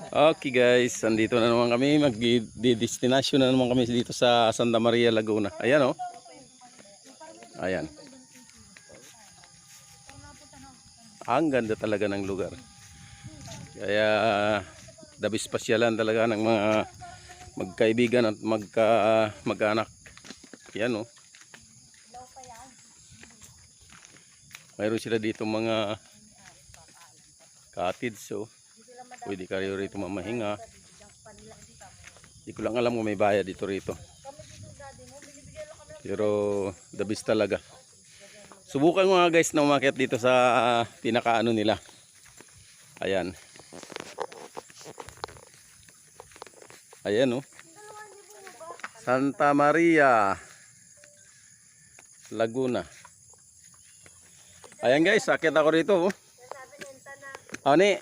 Okay guys, andito na naman kami. Mag-destination na naman kami dito sa Santa Maria, Laguna. Ayan oh. Ayan. Ang ganda talaga ng lugar. Kaya dabis pasyalan talaga ng mga magkaibigan at mag-anak. Ayan oh. Mayroon sila dito mga cottage, so pwede kayo rito mamahinga. Hindi ko lang alam kung may bayad dito rito. Pero the best talaga. Subukan mo nga guys na umakyat dito sa pinakaano nila. Ayan. Ayan oh. Santa Maria, Laguna. Ayan guys, akyat ako rito oh. Oh, ni.